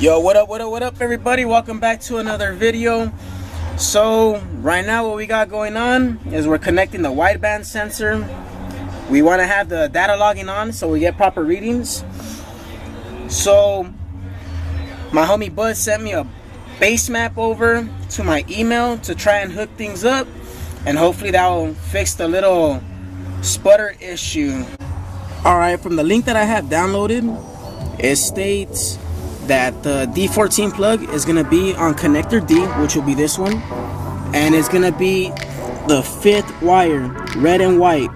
Yo, what up everybody? Welcome back to another video. So right now what we got going on is we're connecting the wideband sensor. We want to have the data logging on so we get proper readings. So my homie Bud sent me a base map over to my email to try and hook things up, and hopefully that will fix the little sputter issue. Alright, from the link that I have downloaded, it states that the D14 plug is going to be on connector D, which will be this one, and it's going to be the 5th wire, red and white.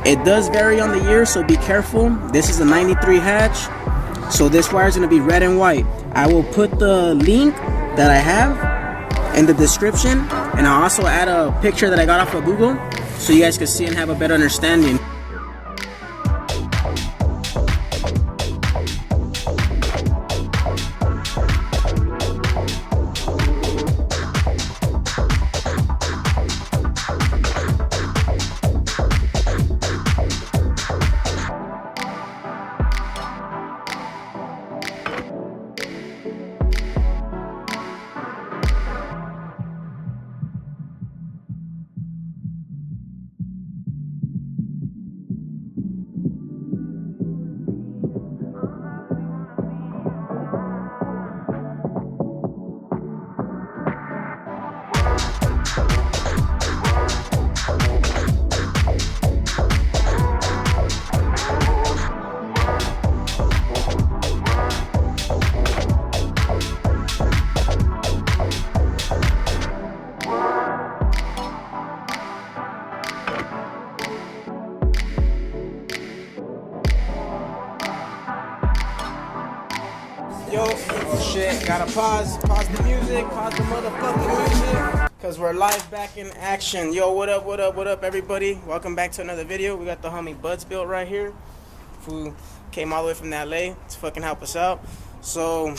It does vary on the year, so be careful. This is a 93 hatch, so this wire is going to be red and white. I will put the link that I have in the description, and I'll also add a picture that I got off of Google so you guys can see and have a better understanding. Yo, oh shit, gotta pause the music, pause the motherfucking music, cause we're live back in action. Yo, what up everybody? Welcome back to another video. We got the homie Bud's built right here, who came all the way from LA to fucking help us out. So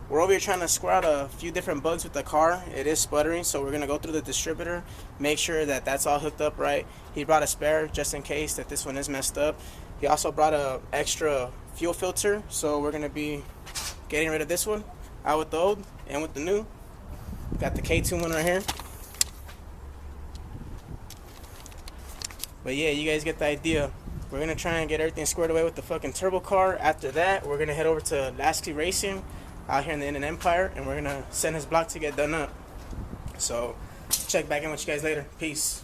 we're over here trying to square out a few different bugs with the car. It is sputtering, so we're gonna go through the distributor, make sure that that's all hooked up right. He brought a spare just in case that this one is messed up. He also brought a extra fuel filter, so we're gonna be getting rid of this one out with the old and with the new. Got the K2 one right here. But yeah, you guys get the idea. We're gonna try and get everything squared away with the fucking turbo car. After that, we're gonna head over to Lasky Racing out here in the Inland Empire, and we're gonna send his block to get done up. So check back in with you guys later. Peace.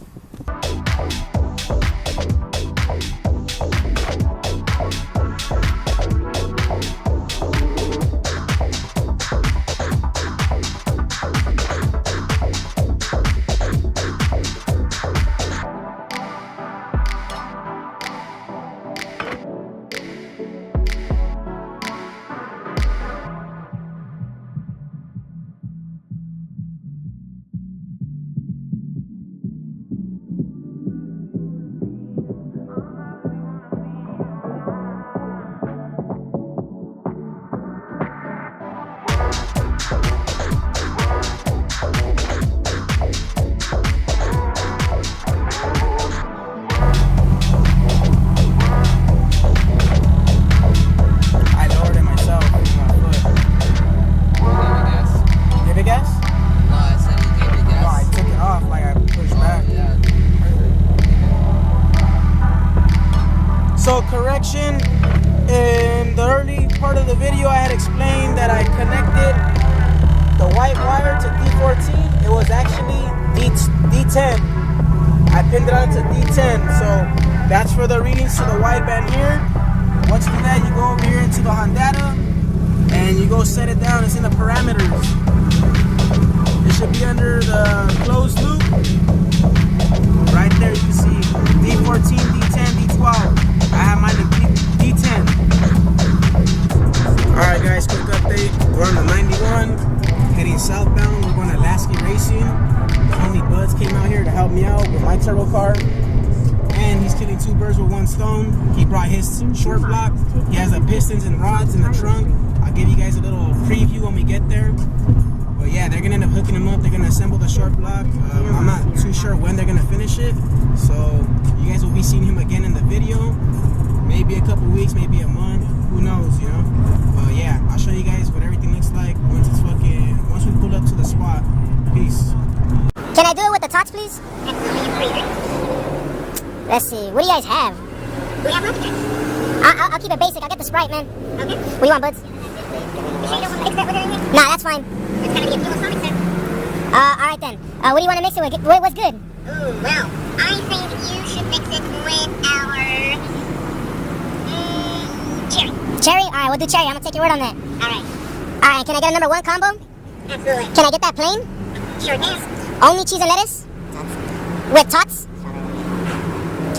So correction, in the early part of the video I had explained that I connected the white wire to D14. It was actually D10. I pinned it onto D10, so that's for the readings to the wideband here. Once you do that, you go over here into the Hondata and you go set it down. It's in the parameters. It should be under the closed loop. Right there you can see D14, D10, D12. I have mine in D10. Alright guys, quick update. We're on the 91, heading southbound. We're going to Lasky Racing. Homie Buds came out here to help me out with my turbo car. And he's killing two birds with one stone. He brought his short block. He has the pistons and rods in the trunk. I'll give you guys a little preview when we get there. But yeah, they're gonna end up hooking them up. They're gonna assemble the short block. I'm not too sure when they're gonna finish it, so you guys will be seeing him again in the video. Maybe a couple weeks, maybe a month. Who knows, you know? Yeah, I'll show you guys what everything looks like once we pull up to the spot. Peace. Can I do it with the tots, please? Let's see. What do you guys have? We have multi. I'll keep it basic. I'll get the Sprite, man. Okay. What do you want, buds? You sure you don't want to mix that with anything? Nah, that's fine. It's gonna be a fuel sonic then. Alright then. What do you want to mix it with? What's good? Ooh, well, I think you should mix it with our cherry. Cherry? Alright, we'll do cherry. I'm gonna take your word on that. Alright. Alright, can I get a number 1 combo? Absolutely. Can I get that plain? Sure can. Only cheese and lettuce? With tots?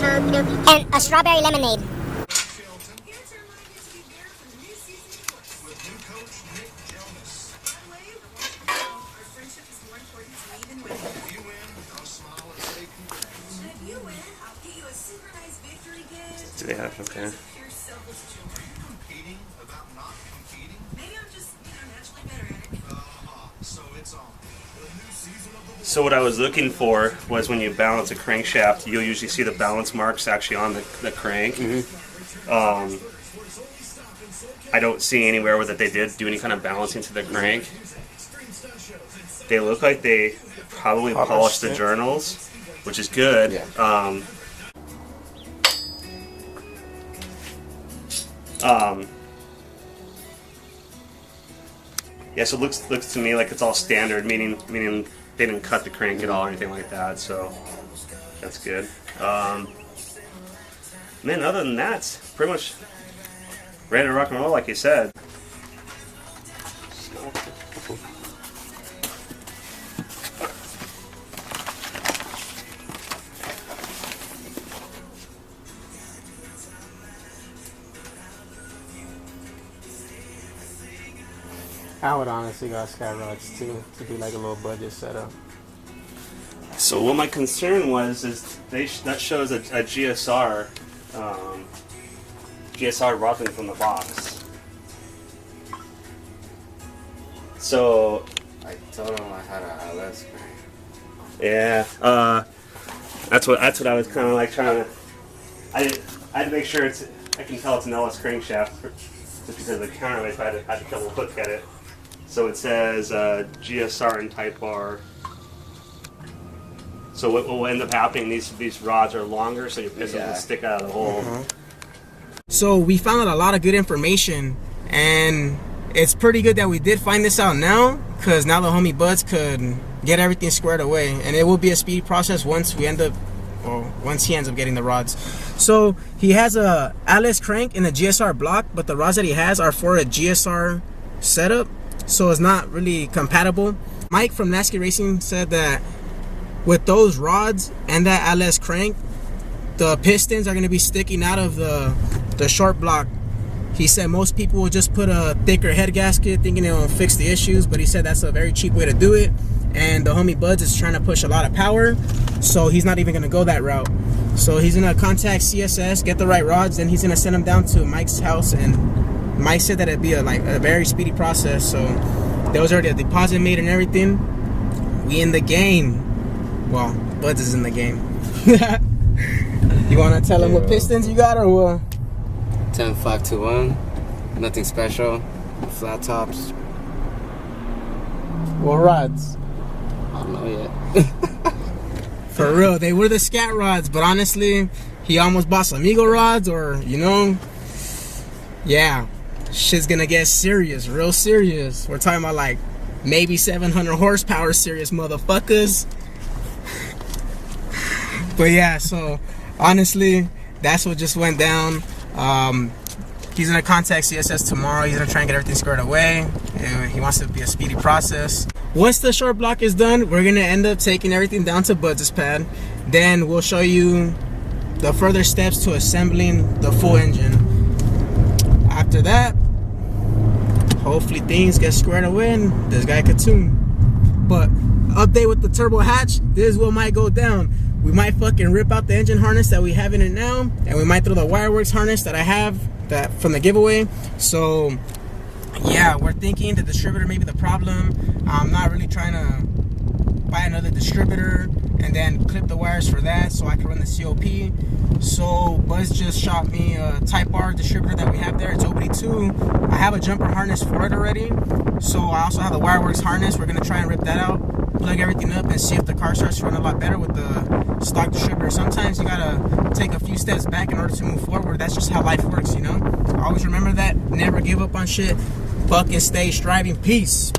Okey-dokey. And a strawberry lemonade. Yeah, okay. So what I was looking for was when you balance a crankshaft, you'll usually see the balance marks actually on the crank. I don't see anywhere where that they did do any kind of balancing to the crank. They look like they probably polished the journals, which is good. Yeah. Yeah, so it looks to me like it's all standard, meaning they didn't cut the crank at all or anything like that, so that's good. Man, other than that, it's pretty much ready to rock and roll, like you said. I would honestly got sky rods too to do like a little budget setup. So what my concern was is that shows a GSR roughing from the box. So I told him I had a LS crank. yeah, that's what I was kind of like trying to. I had to make sure I can tell it's an LS crankshaft just because of the counterweight. I had to double look at it. So it says GSR and Type R. So what will end up happening? These rods are longer, so your pistons will stick out of the hole. So we found out a lot of good information, and it's pretty good that we did find this out now, because now the homie Buds could get everything squared away, and it will be a speedy process once he ends up getting the rods. So he has a LS crank and a GSR block, but the rods that he has are for a GSR setup, so it's not really compatible. Mike from Nasky Racing said that with those rods and that LS crank, the pistons are going to be sticking out of the short block. He said most people will just put a thicker head gasket thinking it will fix the issues, but he said that's a very cheap way to do it, and the homie Buds is trying to push a lot of power, so he's not even going to go that route. So he's going to contact CSS, get the right rods, then he's going to send them down to Mike's house, and Mike said that it'd be a very speedy process. So there was already a deposit made and everything. We in the game. Well, Buds is in the game. You want to tell him what pistons you got or what? 10-521, nothing special, flat tops. What rods? I don't know yet. For real, they were the scat rods, but honestly, he almost bought some Eagle rods, or yeah, shit's gonna get serious, real serious. We're talking about like maybe 700 horsepower serious motherfuckers. But yeah, so honestly, that's what just went down. He's gonna contact CSS tomorrow. He's gonna try and get everything squared away. He wants it to be a speedy process. Once the short block is done, we're gonna end up taking everything down to Buds' pad. Then we'll show you the further steps to assembling the full engine. After that, hopefully things get squared away and this guy could tune. But update with the turbo hatch, this is what might go down. We might fucking rip out the engine harness that we have in it now, and we might throw the Wireworks harness that I have from the giveaway. So yeah, we're thinking the distributor may be the problem. I'm not really trying to buy another distributor and then clip the wires for that so I can run the COP. So Buzz just shot me a Type R distributor that we have there. It's OBD2. I have a jumper harness for it already. So I also have the Wireworks harness. We're gonna try and rip that out, plug everything up, and see if the car starts to run a lot better with the stock distributor. Sometimes you gotta take a few steps back in order to move forward. That's just how life works, you know? Always remember that. Never give up on shit. Fucking stay striving. Peace.